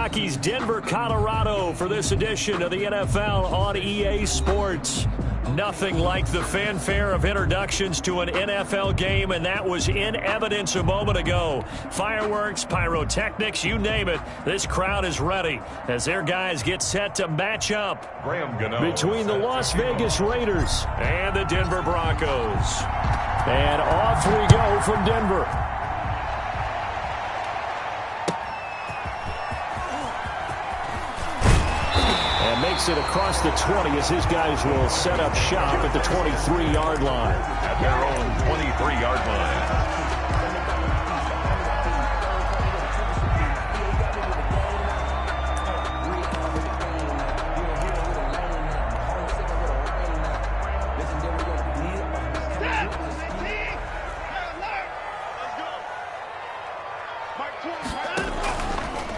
Rockies, Denver, Colorado for this edition of the NFL on EA Sports. Nothing like the fanfare of introductions to an NFL game, and that was in evidence a moment ago. Fireworks, pyrotechnics, you name it. This crowd is ready as their guys get set to match up between the Las Vegas Raiders and the Denver Broncos. And off we go from Denver. Makes it across the 20 as his guys will set up shop at the 23-yard line. At their own 23-yard line.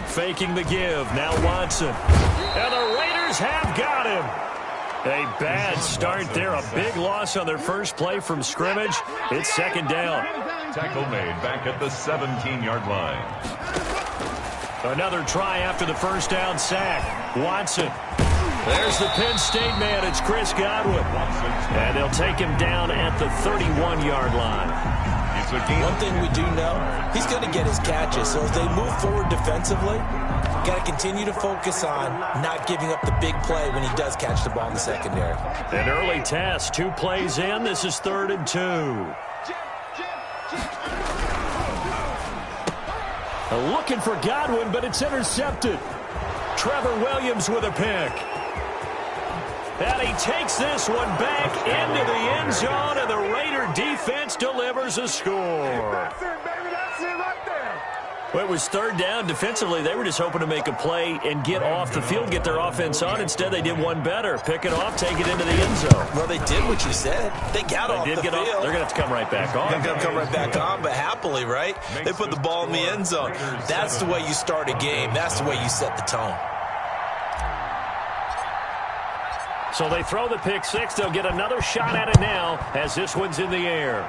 Faking the give. Now Watson. And the Raiders have got him. A bad start there. A big loss on their first play from scrimmage. It's second down. Tackle made back at the 17-yard line. Another try after the first down sack. Watson. There's the Penn State man. It's Chris Godwin. And they'll take him down at the 31-yard line. One thing we do know, he's going to get his catches. So as they move forward defensively, got to continue to focus on not giving up the big play when he does catch the ball in the secondary. An early test. 2 plays in. This is 3rd and 2. Looking for Godwin, but it's intercepted. Trevor Williams with a pick. And he takes this one back into the end zone, and the Raider defense delivers a score. That's it, baby. That's it right there. Well, it was 3rd down. Defensively, they were just hoping to make a play and get off the field, get their offense on. Instead, they did one better. Pick it off, take it into the end zone. Well, they did what you said. They got off the field. They're going to have to come right back on. They're going to come right back on, but happily, right? They put the ball in the end zone. That's the way you start a game. That's the way you set the tone. So they throw the pick six. They'll get another shot at it now as this one's in the air.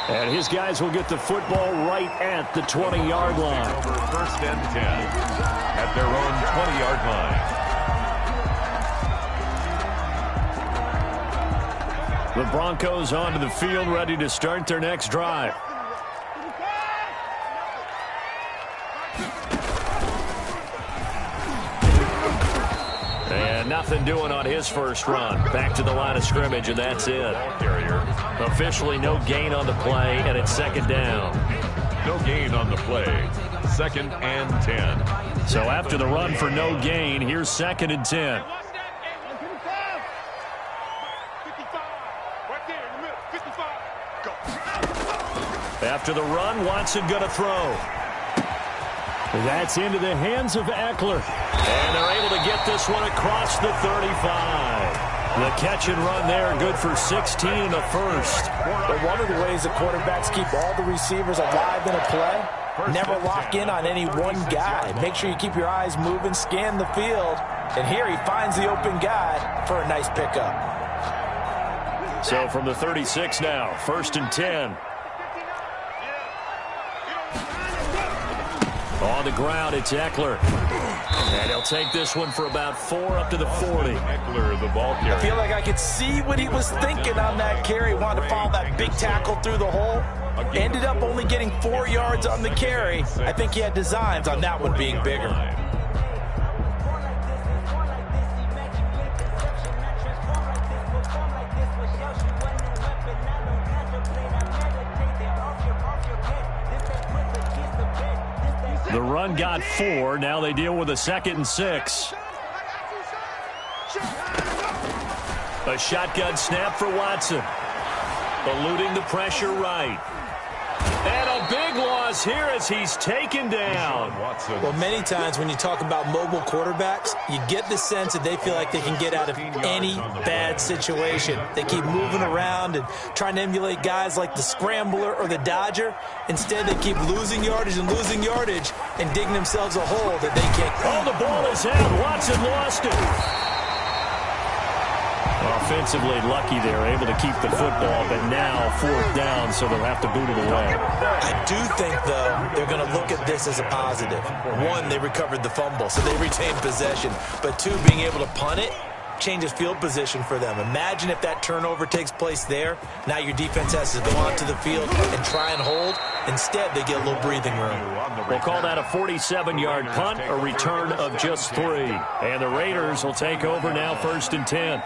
And his guys will get the football right at the 20-yard line. Over 1st and 10 at their own 20-yard line. The Broncos onto the field, ready to start their next drive. And nothing doing on his first run. Back to the line of scrimmage, and that's it. Officially no gain on the play, and it's 2nd down. No gain on the play. 2nd and 10. So after the run for no gain, here's 2nd and 10. After the run, Watson going to throw. That's into the hands of Eckler. And they're able to get this one across the 35. The catch and run there, good for 16 in the first. But one of the ways the quarterbacks keep all the receivers alive in a play, never lock in on any one guy. Make sure you keep your eyes moving, scan the field. And here he finds the open guy for a nice pickup. So from the 36 now, 1st and 10. On the ground, it's Eckler. And he'll take this one for about 4 up to the 40. Eckler, the ball carrier. I feel like I could see what he was thinking on that carry. Wanted to follow that big tackle through the hole. Ended up only getting 4 yards on the carry. I think he had designs on that one being bigger. The run got 4. Now they deal with a 2nd and 6. A shotgun snap for Watson. Eluding the pressure right. And a big loss here as he's taken down. Well, many times when you talk about mobile quarterbacks, you get the sense that they feel like they can get out of any bad situation. They keep moving around and trying to emulate guys like the Scrambler or the Dodger. Instead, they keep losing yardage and digging themselves a hole that they can't. Oh, the ball is out. Watson lost it. A defensively lucky they're able to keep the football, but now 4th down, so they'll have to boot it away. I do think, though, they're going to look at this as a positive. One, they recovered the fumble, so they retained possession. But two, being able to punt it changes field position for them. Imagine if that turnover takes place there. Now your defense has to go onto the field and try and hold. Instead, they get a little breathing room. We'll call that a 47-yard punt, a return of just 3. And the Raiders will take over now, 1st and 10.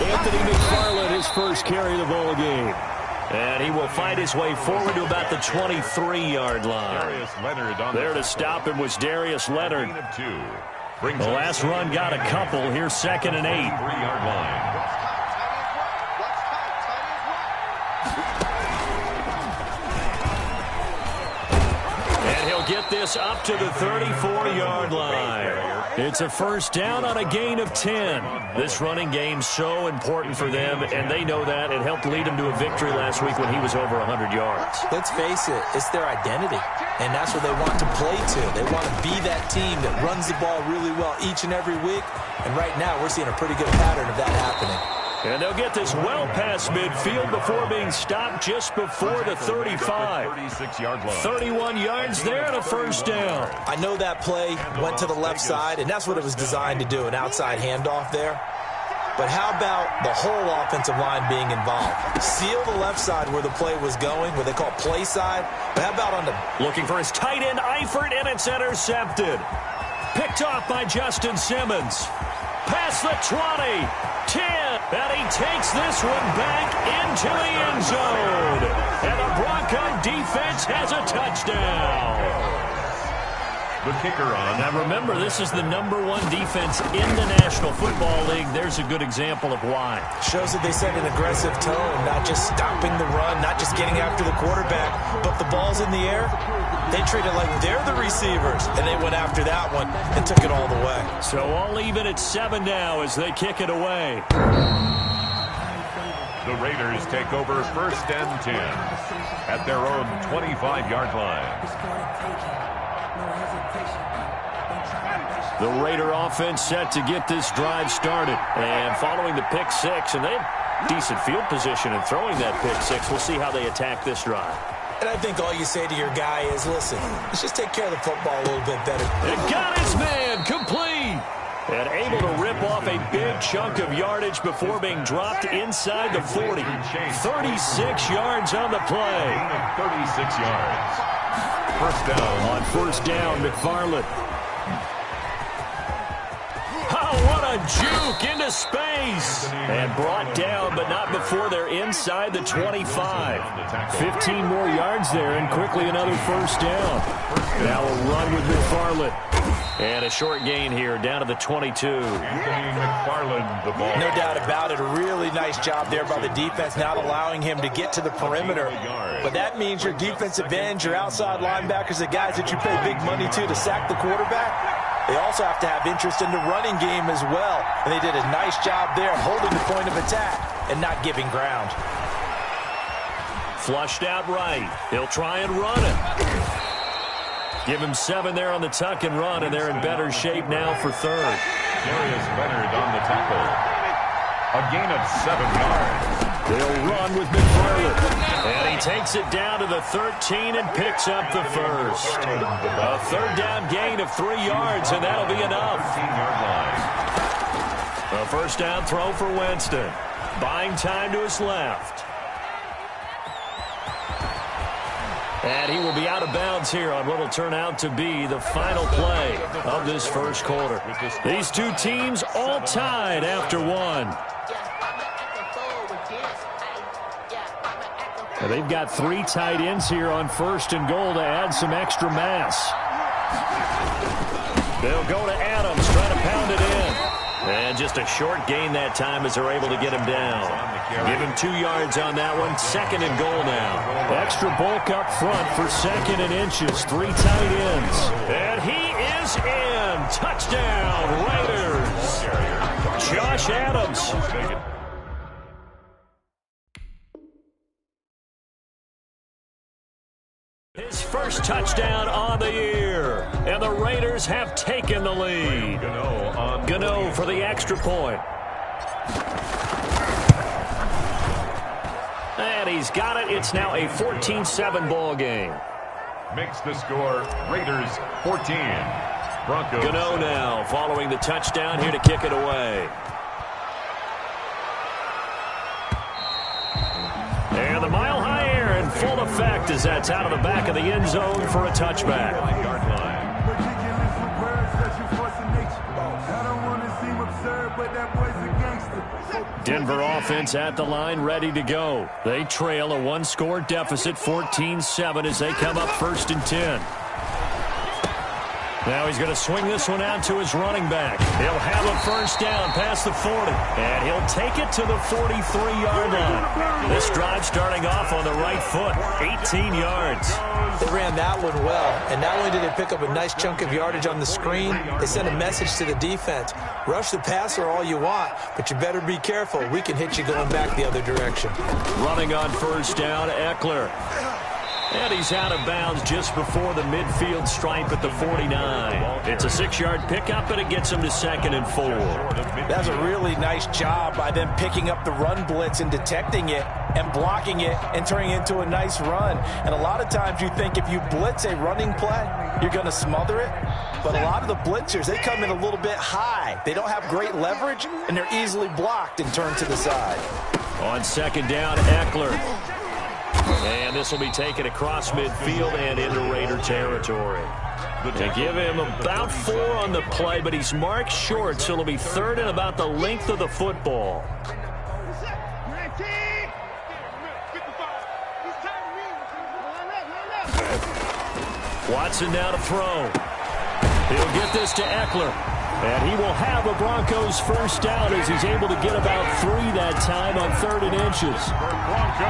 Anthony McFarland, his first carry of the ball game. And he will fight his way forward to about the 23-yard line. There to stop him was Darius Leonard. The last run got a couple. Here's 2nd and 8. 3-yard line. And he'll get this up to the 34-yard line. It's a 1st down on a gain of 10. This running game's so important for them, and they know that. It helped lead them to a victory last week when he was over 100 yards. Let's face it, it's their identity, and that's what they want to play to. They want to be that team that runs the ball really well each and every week, and right now we're seeing a pretty good pattern of that happening. And they'll get this well past midfield before being stopped just before the 35. 31 yards there and a 1st down. I know that play went to the left side, and that's what it was designed to do, an outside handoff there. But how about the whole offensive line being involved? Seal the left side where the play was going, what they call play side. But how about on the... Looking for his tight end, Eifert, and it's intercepted. Picked off by Justin Simmons. Past the 20, 10, and he takes this one back into the end zone. And the Bronco defense has a touchdown. The kicker on. Now remember, this is the #1 defense in the National Football League. There's a good example of why. Shows that they set an aggressive tone, not just stopping the run, not just getting after the quarterback, but the ball's in the air. They treat it like they're the receivers, and they went after that one and took it all the way. So all even at 7 now as they kick it away. The Raiders take over 1st and 10 at their own 25-yard line. The Raider offense set to get this drive started. And following the pick 6, and they have decent field position in throwing that pick 6. We'll see how they attack this drive. And I think all you say to your guy is, listen, let's just take care of the football a little bit better. It got his man complete. And able to rip off a big chunk of yardage before being dropped inside the 40. 36 yards on the play. 36 yards. 1st down. On 1st down, McFarland. Oh, what a juke into space. And brought down, but not before they're inside the 25. 15 more yards there, and quickly another 1st down. Now a run with McFarland. And a short gain here, down to the 22. Anthony McFarland, the ball. No doubt about it. A really nice job there by the defense, not allowing him to get to the perimeter. But that means your defensive ends, your outside linebackers, the guys that you pay big money to sack the quarterback, they also have to have interest in the running game as well. And they did a nice job there holding the point of attack and not giving ground. Flushed out right. He'll try and run it. Give him 7 there on the tuck and run, and they're in better shape now for 3rd. Darius Leonard on the tackle. A gain of 7 yards. They'll run with McFarland. And he takes it down to the 13 and picks up the 1st. A 3rd down gain of 3 yards, and that'll be enough. 15-yard line. A 1st down throw for Winston. Buying time to his left. And he will be out of bounds here on what will turn out to be the final play of this 1st quarter. These two teams all tied after 1. And they've got 3 tight ends here on 1st and goal to add some extra mass. They'll go to Adams, try to pound it in. And just a short gain that time as they're able to get him down. Give him 2 yards on that one. 2nd and goal now. Extra bulk up front for 2nd and inches. 3 tight ends. And he is in. Touchdown, Raiders. Josh Adams. His first touchdown on the year, and the Raiders have taken the lead. Gano for the extra point. And he's got it. It's now a 14-7 ball game. Makes the score Raiders 14. Broncos. Gano now following the touchdown here to kick it away. And the Mile High Air in full effect as that's out of the back of the end zone for a touchback. Denver offense at the line, ready to go. They trail a one-score deficit, 14-7, as they come up 1st and 10. Now he's going to swing this one out to his running back. He'll have a first down past the 40, and he'll take it to the 43-yard line. This drive starting off on the right foot, 18 yards. They ran that one well, and not only did they pick up a nice chunk of yardage on the screen, they sent a message to the defense. Rush the passer all you want, but you better be careful. We can hit you going back the other direction. Running on first down, Eckler. And he's out of bounds just before the midfield stripe at the 49. It's a 6-yard pickup, and it gets him to 2nd and 4. That's a really nice job by them picking up the run blitz and detecting it and blocking it and turning it into a nice run. And a lot of times you think if you blitz a running play, you're going to smother it. But a lot of the blitzers, they come in a little bit high. They don't have great leverage, and they're easily blocked and turned to the side. On 2nd down, Eckler. And this will be taken across midfield and into Raider territory. They give him about 4 on the play, but he's marked short, so it'll be 3rd and about the length of the football. Watson now to throw. He'll get this to Eckler. And he will have a Broncos first down as he's able to get about 3 that time on 3rd and inches.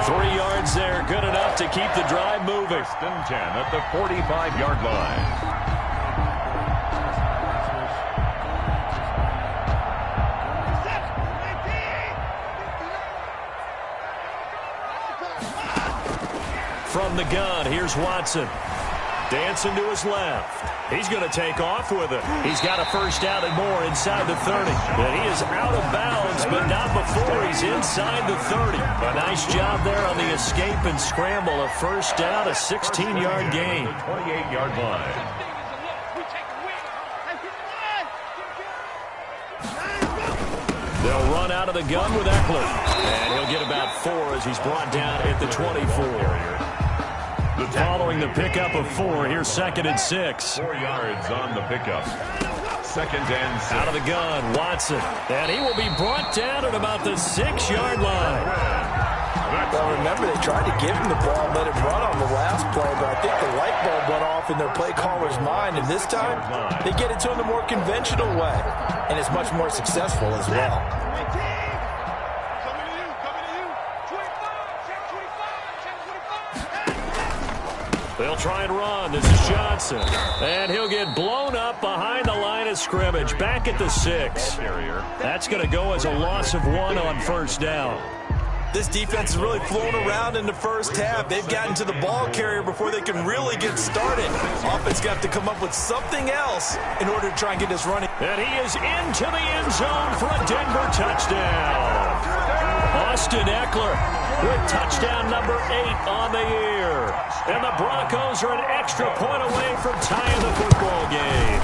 3 yards there, good enough to keep the drive moving. 1st and 10 at the 45-yard line. From the gun, here's Watson. Dancing to his left. He's going to take off with it. He's got a first down and more inside the 30. And he is out of bounds, but not before he's inside the 30. A nice job there on the escape and scramble. A first down, a 16-yard gain. 28-yard line. They'll run out of the gun with Eckler. And he'll get about 4 as he's brought down at the 24. Following the pickup of 4, here's 2nd and 6. 4 yards on the pickup. 2nd and 6. Out of the gun, Watson. And he will be brought down at about the 6-yard line. Well, remember, they tried to give him the ball and let him run on the last play, but I think the light bulb went off in their play caller's mind, and this time, they get it to him the more conventional way, and it's much more successful as well. They'll try and run. This is Johnson. And he'll get blown up behind the line of scrimmage. Back at the 6. That's going to go as a loss of 1 on first down. This defense is really flown around in the first half. They've gotten to the ball carrier before they can really get started. Offense got to come up with something else in order to try and get this running. And he is into the end zone for a Denver touchdown. Austin Eckler with touchdown number 8 on the year. And the Broncos are an extra point away from tying the football game.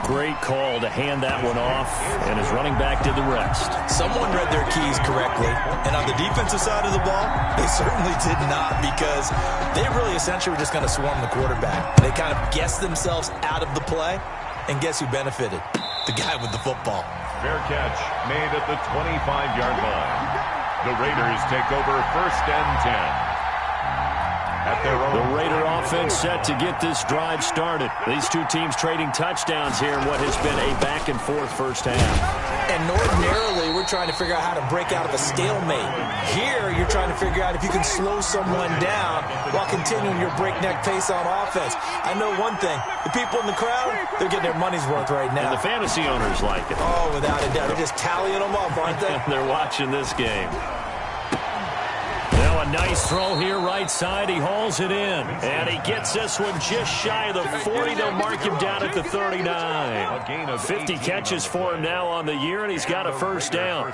Great call to hand that one off, and his running back did the rest. Someone read their keys correctly, and on the defensive side of the ball, they certainly did not, because they really essentially were just going to swarm the quarterback. They kind of guessed themselves out of the play, and guess who benefited? The guy with the football. Fair catch made at the 25-yard line. The Raiders take over 1st and 10. At their own. The Raider offense set to get this drive started. These two teams trading touchdowns here in what has been a back-and-forth first half. And ordinarily, we're trying to figure out how to break out of a stalemate. Here, you're trying to figure out if you can slow someone down while continuing your breakneck pace on offense. I know one thing. The people in the crowd, they're getting their money's worth right now. And the fantasy owners like it. Oh, without a doubt. They're just tallying them up, aren't they? They're watching this game. A A nice throw here right side. He hauls it in. And he gets this one just shy of the 40. They'll mark him down at the 39. 50 catches for him now on the year, and he's got a first down.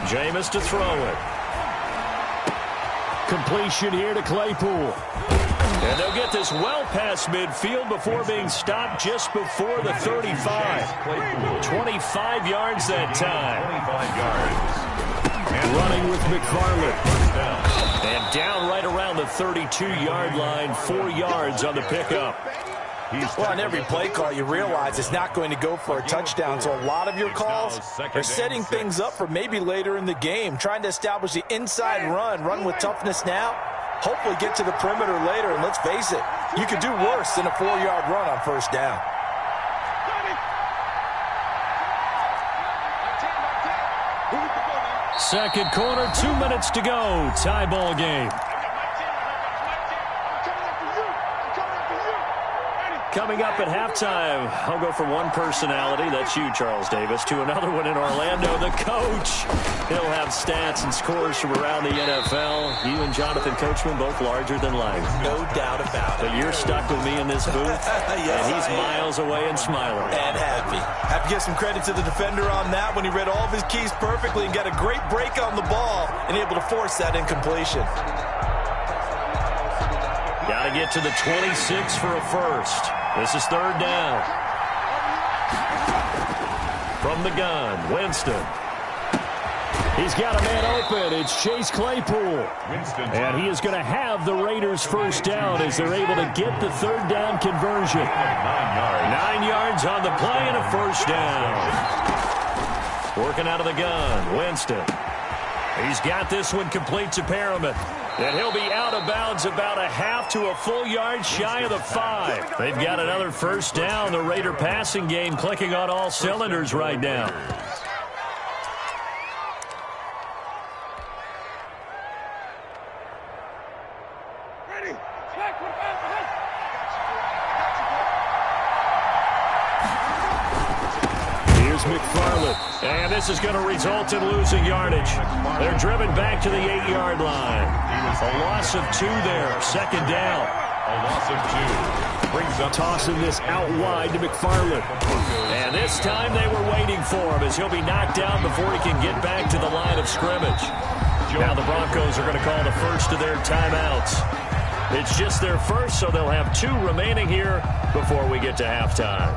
Jameis to throw it. Completion here to Claypool. And they'll get this well past midfield before being stopped just before the 35. 25 yards that time. 25 yards. And running with McFarland. And down right around the 32-yard line, 4 yards on the pickup. Well, on every play call, you realize it's not going to go for a touchdown, so a lot of your calls are setting things up for maybe later in the game, trying to establish the inside run with toughness now, hopefully get to the perimeter later, and let's face it, you could do worse than a 4-yard run on first down. Second quarter, 2 minutes to go. Tie ball game. Coming up at halftime, I'll go from one personality, that's you, Charles Davis, to another one in Orlando, the coach. He'll have stats and scores from around the NFL. You and Jonathan Coachman, both larger than life. No doubt about it. But you're stuck with me in this booth, yes, and he's miles away and smiling. And happy. Have to give some credit to the defender on that when he read all of his keys perfectly and got a great break on the ball and able to force that incompletion. Got to get to the 26 for a first. This is third down. From the gun, Winston. He's got a man open. It's Chase Claypool. And he is going to have the Raiders first down as they're able to get the third down conversion. 9 yards on the play and a first down. Working out of the gun, Winston. He's got this one complete to Perriman. And he'll be out of bounds about a half to a full yard shy of the 5. They've got another first down. The Raider passing game clicking on all cylinders right now. Here's McFarland. And this is going to result in losing yardage. They're driven back to the 8-yard line. A loss of 2 there. Second down. A loss of 2. Brings up tossing this out wide to McFarland. And this time they were waiting for him as he'll be knocked down before he can get back to the line of scrimmage. Now the Broncos are going to call the first of their timeouts. It's just their first, so they'll have 2 remaining here before we get to halftime.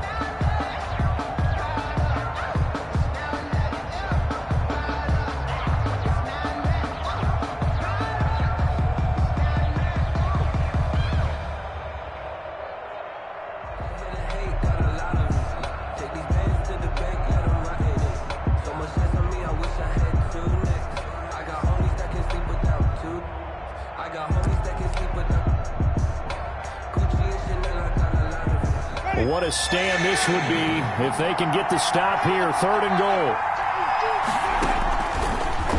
What a stand this would be if they can get the stop here. Third and goal.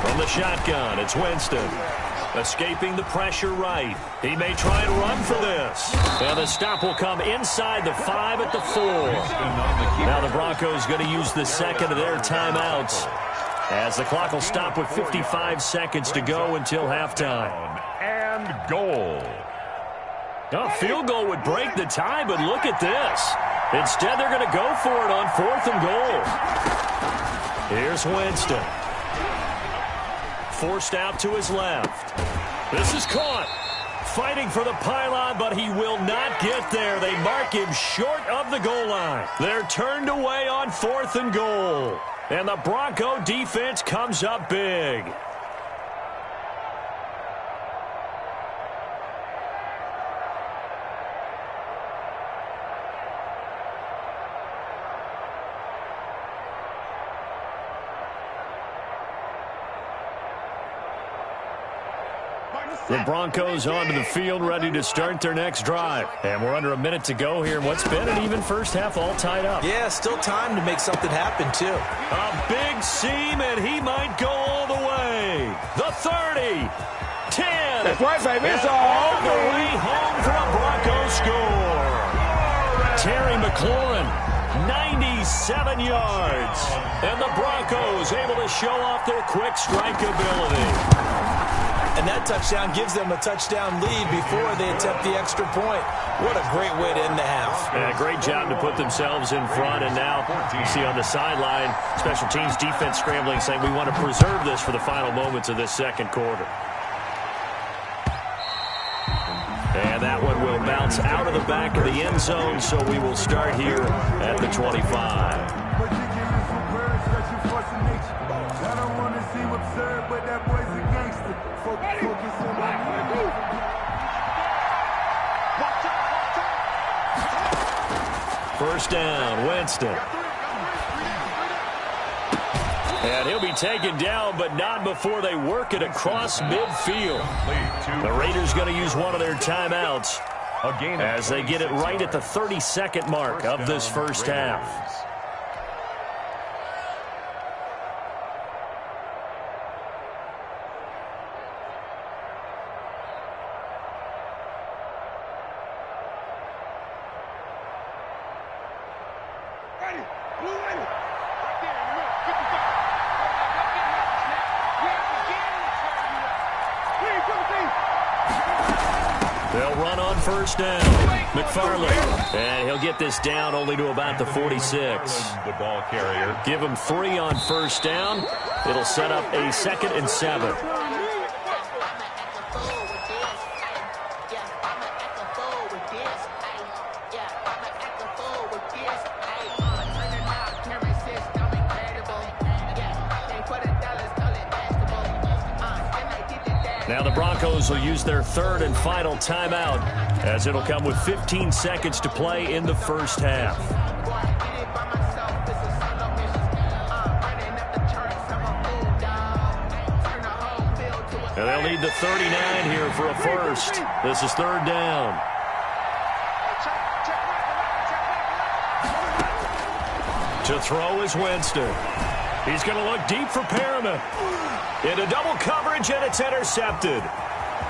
From the shotgun, it's Winston. Escaping the pressure right. He may try and run for this. And the stop will come inside the 5 at the 4. Now the Broncos going to use the second of their timeouts as the clock will stop with 55 seconds to go until halftime. And goal. A field goal would break the tie, but look at this. Instead, they're going to go for it on 4th and goal. Here's Winston. Forced out to his left. This is caught. Fighting for the pylon, but he will not get there. They mark him short of the goal line. They're turned away on 4th and goal. And the Bronco defense comes up big. The Broncos onto the field, ready to start their next drive. And we're under a minute to go here in what's been an even first half, all tied up. Yeah, still time to make something happen, too. A big seam, and he might go all the way. The 30, 10. That's right, baby. It's all the way home for a Bronco score. Terry McLaurin, 90 57 yards. And the Broncos able to show off their quick strike ability. And that touchdown gives them a touchdown lead before they attempt the extra point. What a great way to end the half. And a great job to put themselves in front. And now you see on the sideline, special teams defense scrambling, saying we want to preserve this for the final moments of this second quarter. And that one will bounce out of the back of the end zone, so we will start here at the 25. First down, Winston. And he'll be taken down, but not before they work it across midfield. The Raiders going to use one of their timeouts as they get it right at the 32nd mark of this first half. They'll run on first down. McFarland. And he'll get this down only to about the 46. The ball carrier. Give him 3 on first down. It'll set up a 2nd and 7. Now the Broncos will use their 3rd and final timeout as it'll come with 15 seconds to play in the first half. And they'll need the 39 here for a first. This is 3rd down. To throw is Winston. He's going to look deep for Perriman. Into double coverage, and it's intercepted.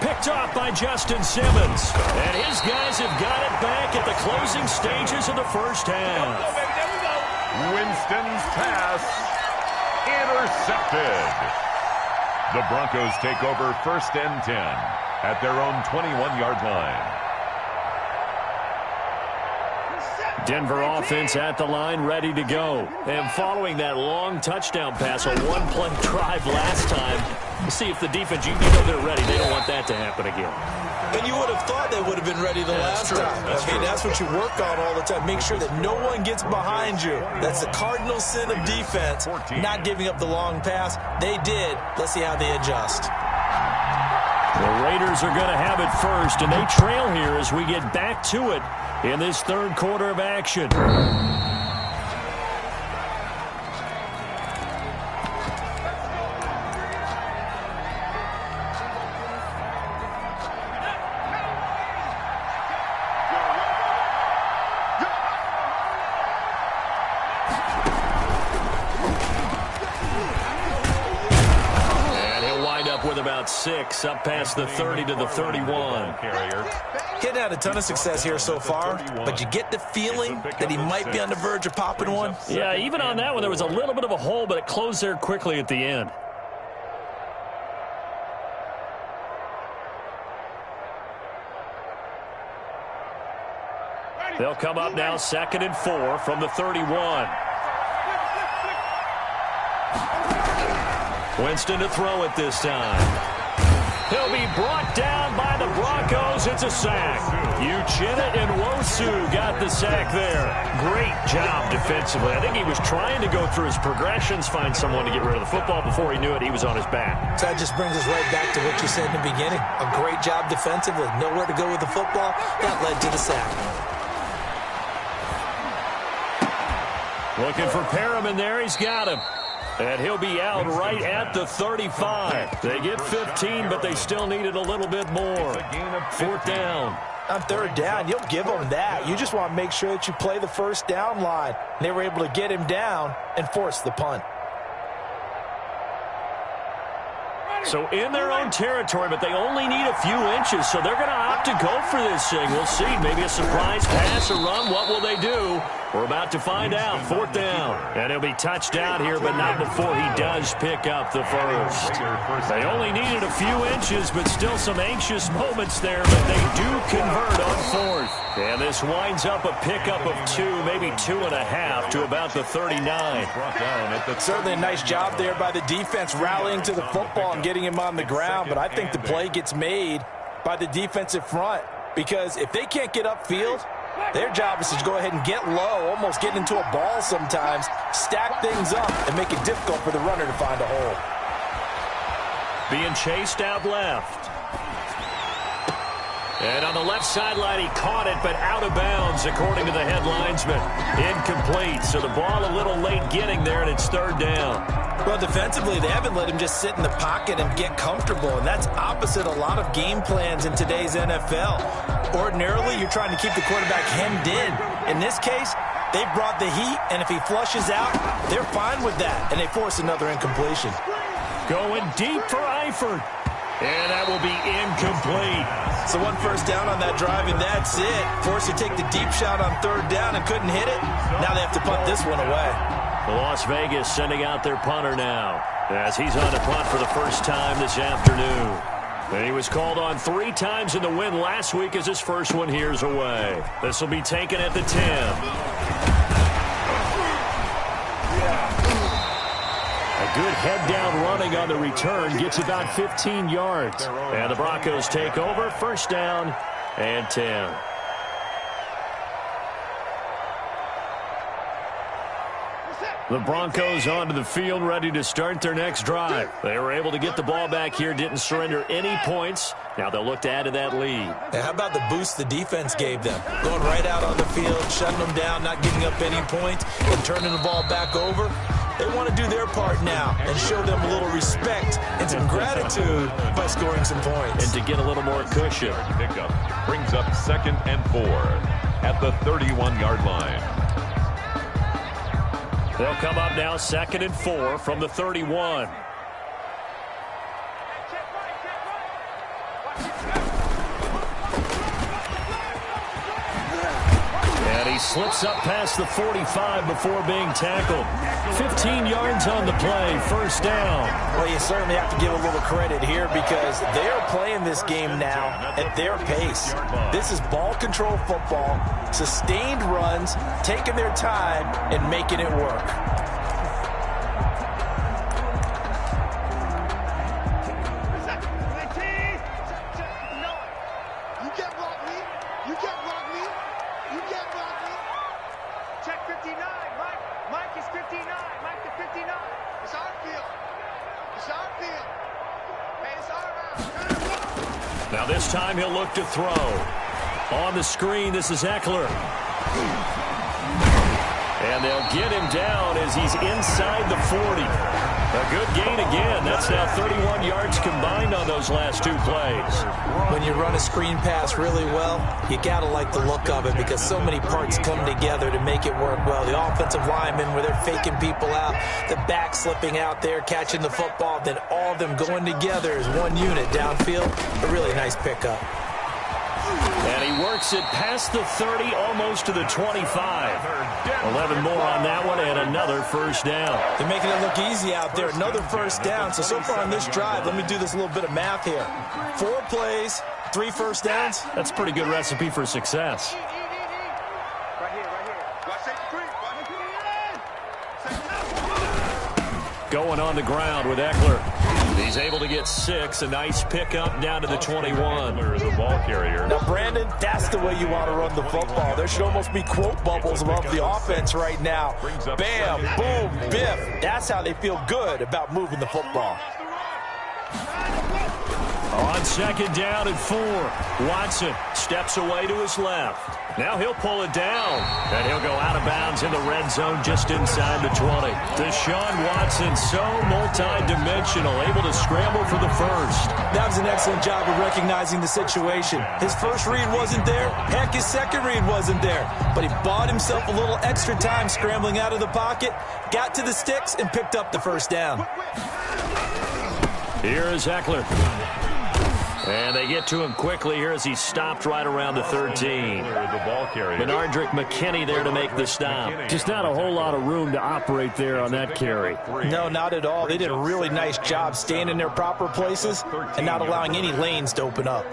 Picked off by Justin Simmons. And his guys have got it back at the closing stages of the first half. Winston's pass intercepted. The Broncos take over 1st and 10 at their own 21-yard line. Denver offense at the line, ready to go. And following that long touchdown pass, a one-play drive last time, see if the defense, you know they're ready. They don't want that to happen again. And you would have thought they would have been ready the last time. That's what you work on all the time. Make sure that no one gets behind you. That's the cardinal sin of defense, not giving up the long pass. They did. Let's see how they adjust. The Raiders are going to have it first, and they trail here as we get back to it in this 3rd quarter of action. With about 6 up past the 30 to the 31. He's had a ton of success here so far, but you get the feeling that he might be on the verge of popping one. Yeah, even on that one, there was a little bit of a hole, but it closed there quickly at the end. They'll come up now 2nd and 4 from the 31. Winston to throw it this time. He'll be brought down by the Broncos. It's a sack. Uchenna and Nwosu got the sack there. Great job defensively. I think he was trying to go through his progressions, find someone to get rid of the football. Before he knew it, he was on his back. So that just brings us right back to what you said in the beginning. A great job defensively. Nowhere to go with the football. That led to the sack. Looking for Perriman there. He's got him. And he'll be out right at the 35. They get 15, but they still needed a little bit more. 4th down. On 3rd down, you'll give them that. You just want to make sure that you play the first down line. They were able to get him down and force the punt. So in their own territory, but they only need a few inches, so they're going to opt to go for this thing. We'll see. Maybe a surprise pass or run. What will they do? We're about to find out. 4th down. And he'll be touched out here, but not before he does pick up the first. They only needed a few inches, but still some anxious moments there, but they do convert on 4th. And this winds up a pickup of 2, maybe 2.5 to about the 39. Certainly a nice job there by the defense rallying to the football and getting him on the ground, but I think the play gets made by the defensive front because if they can't get upfield, their job is to go ahead and get low, almost get into a ball sometimes, stack things up, and make it difficult for the runner to find a hole. Being chased out left. And on the left sideline, he caught it, but out of bounds, according to the head linesman. Incomplete, so the ball a little late getting there, and it's 3rd down. Well, defensively, they haven't let him just sit in the pocket and get comfortable, and that's opposite a lot of game plans in today's NFL. Ordinarily, you're trying to keep the quarterback hemmed in. In this case, they brought the heat, and if he flushes out, they're fine with that, and they force another incompletion. Going deep for Eifert. And that will be incomplete. So 1 first down on that drive, and that's it. Forced to take the deep shot on 3rd down and couldn't hit it. Now they have to punt this one away. Las Vegas sending out their punter now as he's on to punt for the first time this afternoon. And he was called on 3 times in the win last week as his first one here's away. This will be taken at the 10. Good head-down running on the return. Gets about 15 yards. And the Broncos take over. 1st down and 10. The Broncos onto the field, ready to start their next drive. They were able to get the ball back here, didn't surrender any points. Now they'll look to add to that lead. And how about the boost the defense gave them? Going right out on the field, shutting them down, not giving up any points, and turning the ball back over. They want to do their part now and show them a little respect and some gratitude by scoring some points. And to get a little more cushion. Pickup brings up 2nd and 4 at the 31-yard line. They'll come up now 2nd and 4 from the 31. And he slips up past the 45 before being tackled. 15 yards on the play, 1st down. Well, you certainly have to give a little credit here because they are playing this game now at their pace. This is ball control football, sustained runs, taking their time, and making it work. Now this time he'll look to throw. On the screen, this is Eckler. And they'll get him down as he's inside the 40. A good gain again. That's now 31 yards combined on those last 2 plays. When you run a screen pass really well, you got to like the look of it because so many parts come together to make it work well. The offensive linemen where they're faking people out, the back slipping out there, catching the football, then all of them going together as one unit downfield. A really nice pickup. And he works it past the 30, almost to the 25. 11 more on that one, and another 1st down. They're making it look easy out there. Another 1st down. So far on this drive, let me do this little bit of math here. 4 plays, 3 1st downs. That's a pretty good recipe for success. Right here. Watch that screen. Going on the ground with Eckler. He's able to get 6. A nice pickup down to the 21. The ball carrier. Now, Brandon, that's the way you want to run the football. There should almost be quote bubbles above the offense right now. Bam, boom, biff. That's how they feel good about moving the football. On 2nd down and 4. Watson steps away to his left. Now he'll pull it down, and he'll go out of bounds in the red zone just inside the 20. Deshaun Watson, so multi-dimensional, able to scramble for the first. That was an excellent job of recognizing the situation. His first read wasn't there. Heck, his second read wasn't there. But he bought himself a little extra time scrambling out of the pocket, got to the sticks, and picked up the 1st down. Here is Eckler. And they get to him quickly here as he stopped right around the 13. Benardrick McKinney there to make the stop. Just not a whole lot of room to operate there on that carry. No, not at all. They did a really nice job staying in their proper places and not allowing any lanes to open up.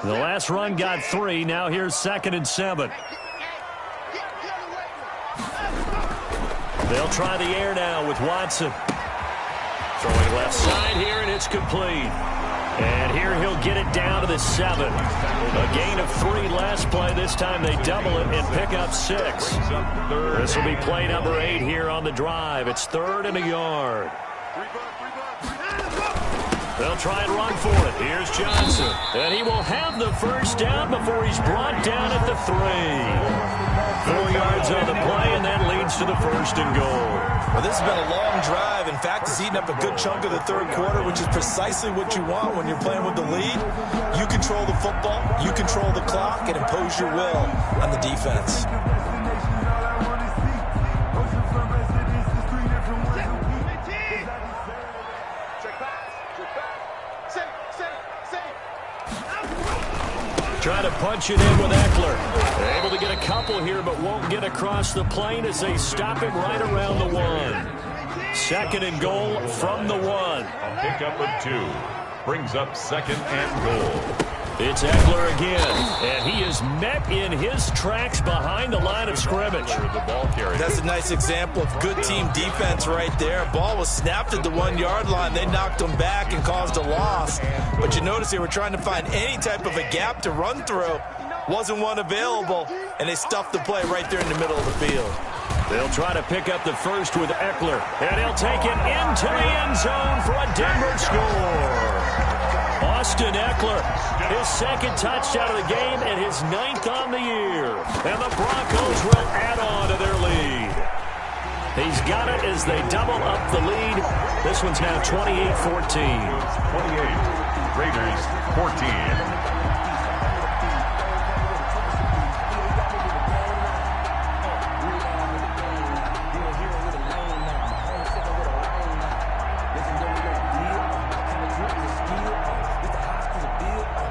The last run got 3. Now here's 2nd and 7. They'll try the air now with Watson. Throwing left side here, and it's complete. And here he'll get it down to the 7. A gain of 3 last play. This time they double it and pick up 6. This will be play number 8 here on the drive. It's 3rd and a yard. They'll try and run for it. Here's Johnson. And he will have the first down before he's brought down at the 3. 4 yards on the play, and that leads to the 1st and goal. Well, this has been a long drive. In fact, it's eaten up a good chunk of the 3rd quarter, which is precisely what you want when you're playing with the lead. You control the football, you control the clock, and impose your will on the defense. Try to punch it in with Eckler. They're able to get a couple here, but won't get across the plane as they stop him right around the 1. 2nd and goal from the 1. A pickup of 2. Brings up 2nd and goal. It's Eckler again, and he is met in his tracks behind the line of scrimmage. That's a nice example of good team defense right there. Ball was snapped at the 1-yard line. They knocked him back and caused a loss. But you notice they were trying to find any type of a gap to run through. Wasn't one available, and they stuffed the play right there in the middle of the field. They'll try to pick up the first with Eckler, and he'll take it into the end zone for a Denver score. Austin Eckler, his 2nd touchdown of the game and his 9th on the year. And the Broncos will add on to their lead. He's got it as they double up the lead. This one's now 28-14. 28, Raiders 14.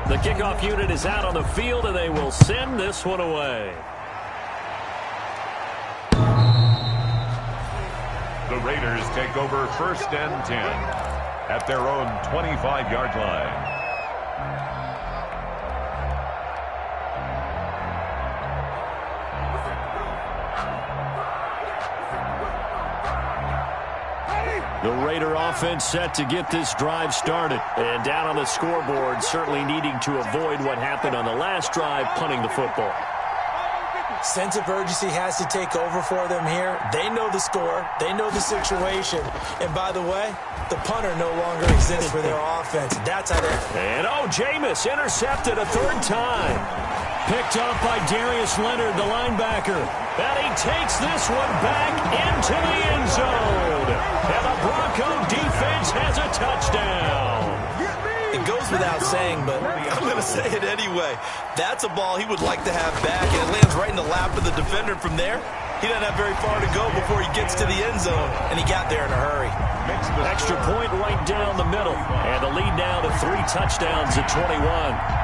The kickoff unit is out on the field, and they will send this one away. The Raiders take over 1st and 10 at their own 25-yard line. The Raider offense set to get this drive started. And down on the scoreboard, certainly needing to avoid what happened on the last drive, punting the football. Sense of urgency has to take over for them here. They know the score. They know the situation. And by the way, the punter no longer exists for their offense. That's how they... And Jameis intercepted a 3rd time. Picked off by Darius Leonard, the linebacker. And he takes this one back into the end zone. And the Bronco defense has a touchdown. It goes without saying, but I'm going to say it anyway. That's a ball he would like to have back, and it lands right in the lap of the defender from there. He doesn't have very far to go before he gets to the end zone, and he got there in a hurry. Extra point right down the middle. And the lead now to 3 touchdowns at 21.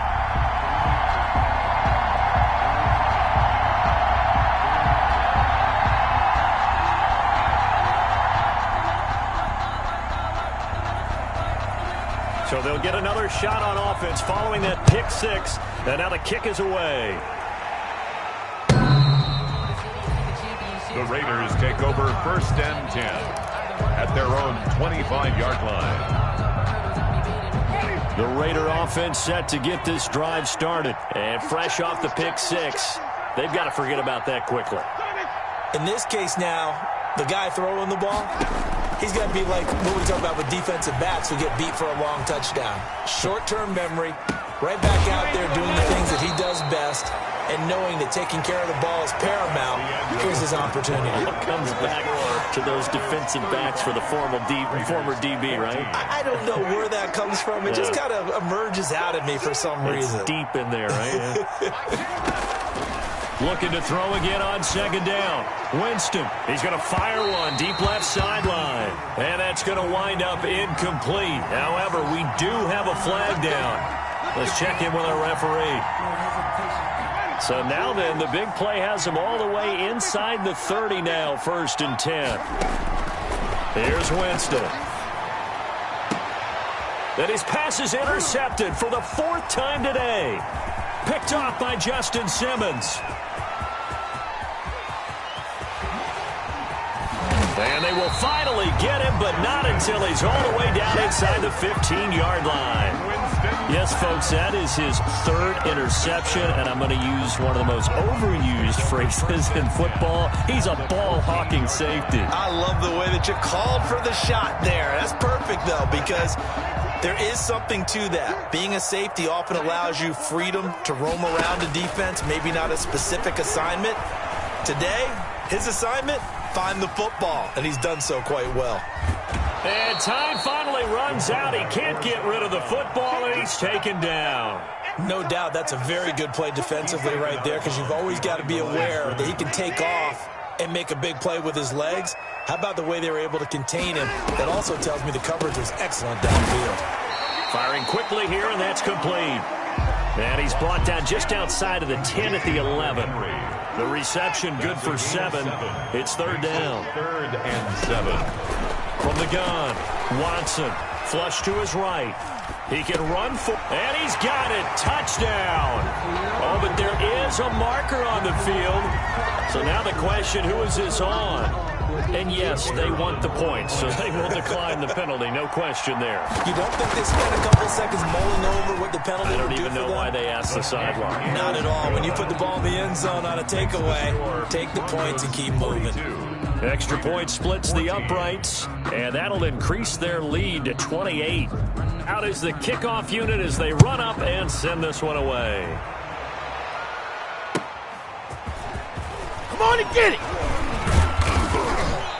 So they'll get another shot on offense following that pick 6. And now the kick is away. The Raiders take over 1st and 10 at their own 25-yard line. The Raider offense set to get this drive started. And fresh off the pick 6, they've got to forget about that quickly. In this case now, the guy throwing the ball, he's got to be like what we talk about with defensive backs who get beat for a long touchdown. Short-term memory, right back out there doing the things that he does best, and knowing that taking care of the ball is paramount. Here's his opportunity. It comes back to those defensive backs for the former DB, right? I don't know where that comes from. It just kind of emerges out of me for some reason. It's deep in there, right? Yeah. Looking to throw again on second down. Winston, he's going to fire one deep left sideline. And that's going to wind up incomplete. However, we do have a flag down. Let's check in with our referee. So now then, the big play has him all the way inside the 30 now, 1st and 10. Here's Winston. And his pass is intercepted for the 4th time today. Picked off by Justin Simmons. And they will finally get him, but not until he's all the way down inside the 15-yard line. Yes, folks, that is his 3rd interception, and I'm going to use one of the most overused phrases in football. He's a ball-hawking safety. I love the way that you called for the shot there. That's perfect, though, because there is something to that. Being a safety often allows you freedom to roam around a defense, maybe not a specific assignment. Today, his assignment, find the football, and he's done so quite well. And time finally runs out. He can't get rid of the football, and he's taken down. No doubt that's a very good play defensively right there, because you've always got to be aware that he can take off and make a big play with his legs. How about the way they were able to contain him? That also tells me the coverage was excellent downfield. Firing quickly here, and that's complete. And he's brought down just outside of the 10 at the 11. The reception good for 7. It's 3rd down. 3rd and 7. From the gun, Watson, flush to his right. He can run for, and he's got it. Touchdown. Oh, but there is a marker on the field. So now the question, who is this on? And yes, they want the points, so they will decline the penalty. No question there. You don't think they spent a couple seconds mulling over what the penalty I would don't do even for know them? why they asked the sideline. Not at all. When you put the ball in the end zone on a takeaway, take the points and keep moving. Extra point splits the uprights, and that'll increase their lead to 28. Out is the kickoff unit as they run up and send this one away. Come on and get it.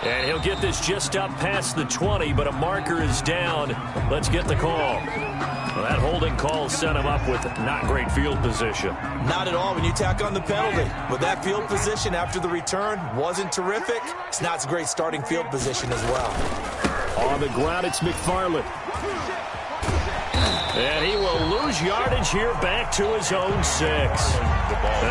And he'll get this just up past the 20, but a marker is down. Let's get the call. Well, that holding call set him up with not great field position. Not at all when you tack on the penalty. With that field position after the return wasn't terrific, it's not a great starting field position as well. On the ground, it's McFarland. And he will lose yardage here back to his own 6.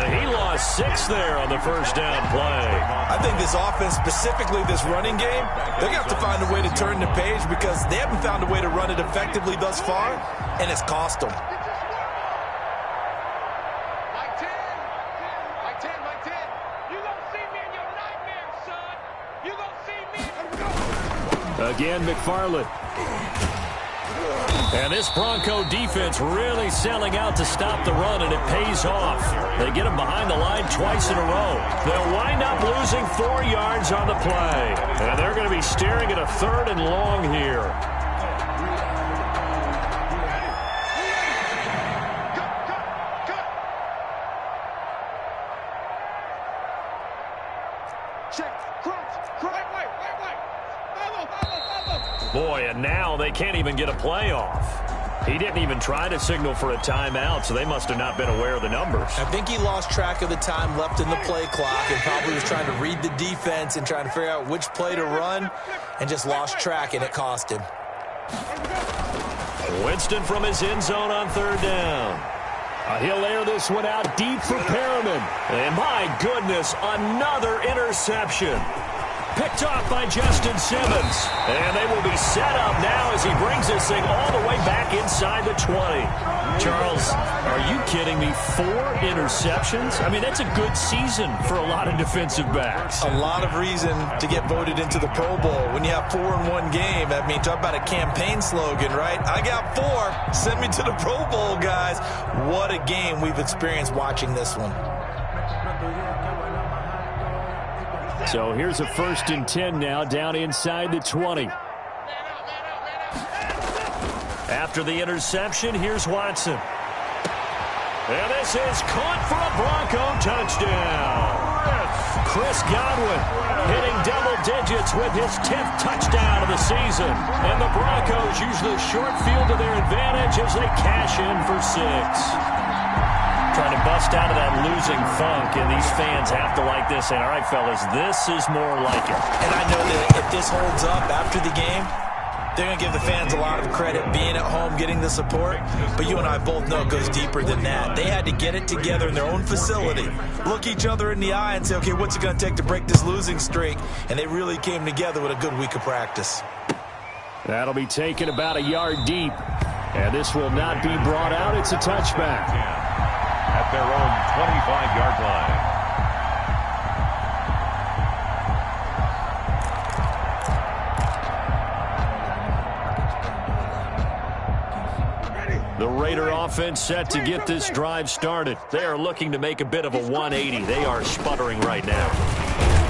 He lost 6 there on the 1st down play. I think this offense, specifically this running game, they're going to have to find a way to turn the page because they haven't found a way to run it effectively thus far, and it's cost them. Mike 10. You gonna see me in your nightmares, son. You gonna see me. Again, McFarland. And this Bronco defense really selling out to stop the run, and it pays off. They get him behind the line twice in a row. They'll wind up losing 4 yards on the play. And they're going to be staring at a 3rd and long here. Boy, and now they can't even get a play off. He didn't even try to signal for a timeout, so they must have not been aware of the numbers. I think he lost track of the time left in the play clock and probably was trying to read the defense and trying to figure out which play to run and just lost track, and it cost him. Winston from his end zone on 3rd down. He'll air this one out deep for Perriman. And my goodness, another interception. Picked off by Justin Simmons. And they will be set up now as he brings this thing all the way back inside the 20. Charles, are you kidding me? 4 interceptions? I mean, that's a good season for a lot of defensive backs. A lot of reason to get voted into the Pro Bowl. When you have 4 in one game, I mean, talk about a campaign slogan, right? I got 4. Send me to the Pro Bowl, guys. What a game we've experienced watching this one. So here's a 1st and 10 now down inside the 20. After the interception, here's Watson. And this is caught for a Bronco touchdown. Chris Godwin hitting double digits with his 10th touchdown of the season. And the Broncos use the short field to their advantage as they cash in for 6. Trying to bust out of that losing funk, and these fans have to like this. And all right, fellas, this is more like it. And I know that if this holds up after the game, they're going to give the fans a lot of credit being at home, getting the support. But you and I both know it goes deeper than that. They had to get it together in their own facility, look each other in the eye and say, okay, what's it going to take to break this losing streak? And they really came together with a good week of practice. That'll be taken about a yard deep. And this will not be brought out. It's a touchback. At their own 25-yard line. The Raider offense set to get this drive started. They are looking to make a bit of a 180. They are sputtering right now.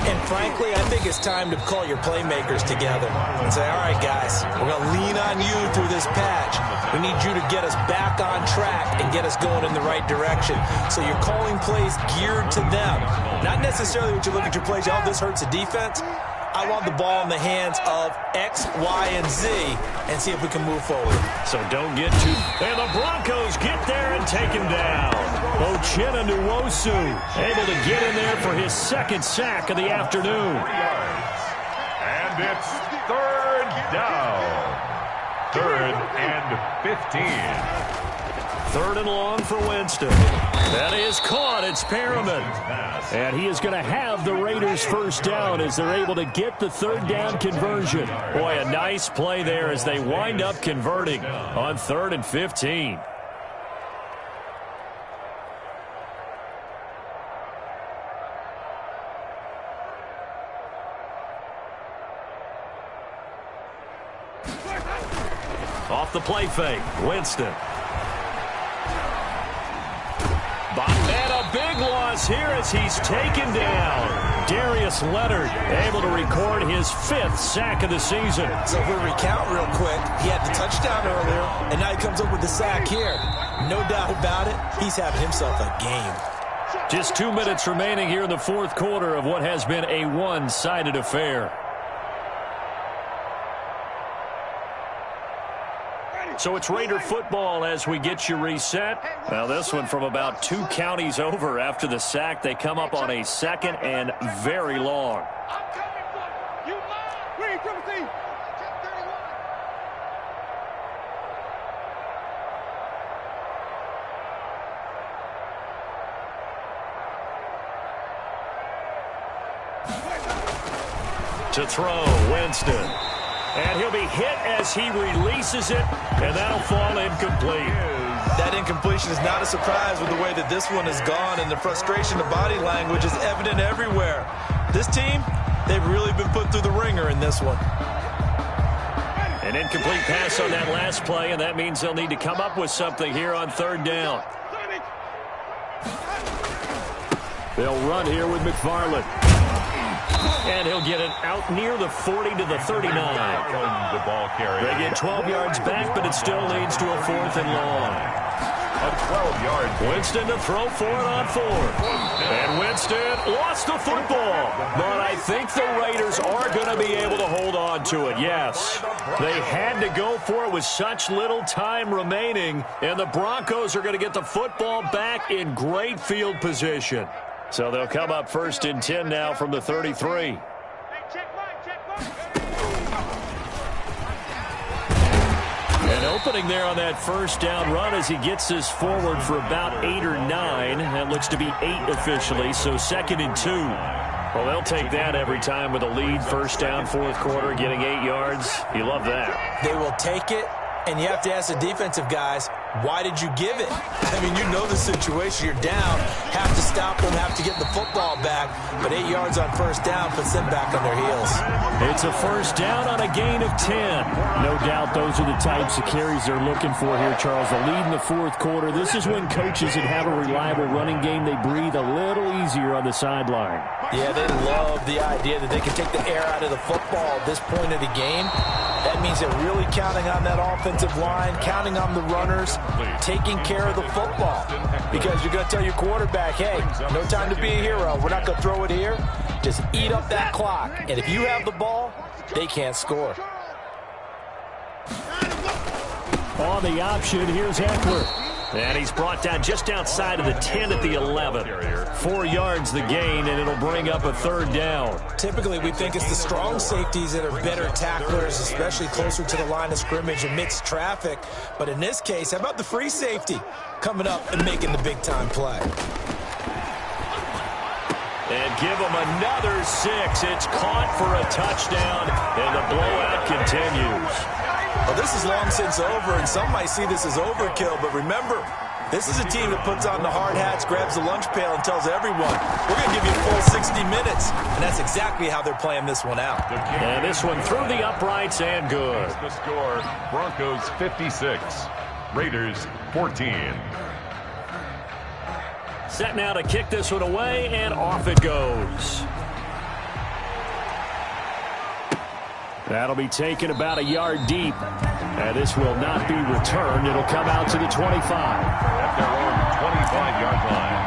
And frankly, I think it's time to call your playmakers together and say, all right, guys, we're going to lean on you through this patch. We need you to get us back on track and get us going in the right direction. So you're calling plays geared to them. Not necessarily what you look at your plays, oh, this hurts the defense. I want the ball in the hands of X, Y, and Z and see if we can move forward. So don't get too... And the Broncos get there and take him down. Uchenna Nwosu able to get in there for his second sack of the afternoon. And it's third down. 3rd and 15. 3rd and long for Winston. That is caught. It's Perriman. And he is going to have the Raiders first down as they're able to get the 3rd down conversion. Boy, a nice play there as they wind up converting on 3rd and 15. Off the play fake, Winston. And a big loss here as he's taken down. Darius Leonard able to record his 5th sack of the season. So if we recount real quick, he had the touchdown earlier, and now he comes up with the sack here. No doubt about it, he's having himself a game. Just 2 minutes remaining here in the 4th quarter of what has been a one-sided affair. So it's Raider football as we get you reset. Now this one from about 2 counties over after the sack. They come up on a 2nd and very long. I'm coming for you. You lie. Read, triple T. Check 31. To throw, Winston. And he'll be hit as he releases it, and that'll fall incomplete. That incompletion is not a surprise with the way that this one has gone, and the frustration of body language is evident everywhere. This team, they've really been put through the ringer in this one. An incomplete pass on that last play, and that means they'll need to come up with something here on 3rd down. They'll run here with McFarland. And he'll get it out near the 40 to the 39. The ball carrier. They get 12 yards back, but it still leads to a 4th and long. A 12-yard. Winston to throw for it on 4th. And Winston lost the football. But I think the Raiders are going to be able to hold on to it, yes. They had to go for it with such little time remaining. And the Broncos are going to get the football back in great field position. So they'll come up 1st and 10 now from the 33. Hey, check one. And opening there on that 1st down run as he gets this forward for about 8 or 9. That looks to be 8 officially, so 2nd and 2. Well, they'll take that every time with a lead. 1st down, 4th quarter, getting 8 yards. You love that. They will take it, and you have to ask the defensive guys, why did you give it? I mean, you know the situation. You're down, have to stop them, have to get the football back. But 8 yards on 1st down puts them back on their heels. It's a 1st down on a gain of 10. No doubt those are the types of carries they're looking for here, Charles. The lead in the 4th quarter. This is when coaches that have a reliable running game, they breathe a little easier on the sideline. Yeah, they love the idea that they can take the air out of the football at this point of the game. That means they're really counting on that offensive line, counting on the runners, taking care of the football. Because you're going to tell your quarterback, hey, no time to be a hero. We're not going to throw it here. Just eat up that clock. And if you have the ball, they can't score. On the option, here's Eckler. And he's brought down just outside of the 10 at the 11. 4 yards the gain, and it'll bring up a 3rd down. Typically, we think it's the strong safeties that are better tacklers, especially closer to the line of scrimmage amidst traffic. But in this case, how about the free safety coming up and making the big-time play? And give him another 6. It's caught for a touchdown, and the blowout continues. Well, this is long since over, and some might see this as overkill. But remember, this is a team that puts on the hard hats, grabs the lunch pail, and tells everyone, we're going to give you a full 60 minutes. And that's exactly how they're playing this one out. And this one through the uprights and good. The score, Broncos 56, Raiders 14. Set now to kick this one away, and off it goes. That'll be taken about a yard deep. And this will not be returned. It'll come out to the 25. At their own 25-yard line.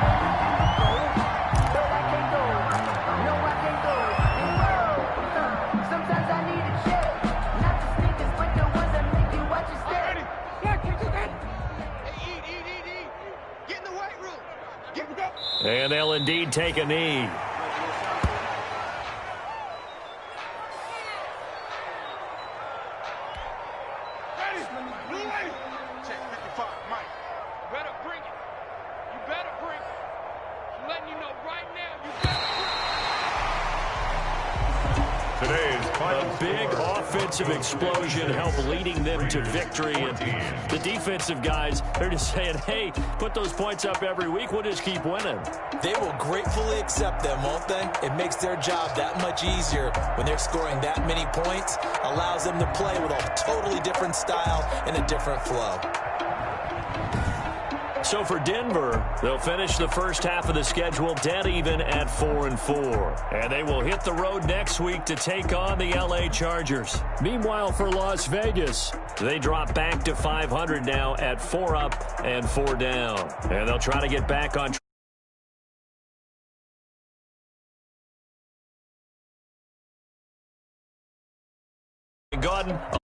And they'll indeed take a knee. Explosion help leading them to victory, and the defensive guys, they're just saying, hey, put those points up every week, we'll just keep winning. They will gratefully accept them, won't they? It makes their job that much easier when they're scoring that many points, allows them to play with a totally different style and a different flow. So for Denver, they'll finish the first half of the schedule dead even at 4-4. And they will hit the road next week to take on the LA Chargers. Meanwhile, for Las Vegas, they drop back to 500 now at 4 up and 4 down. And they'll try to get back on track.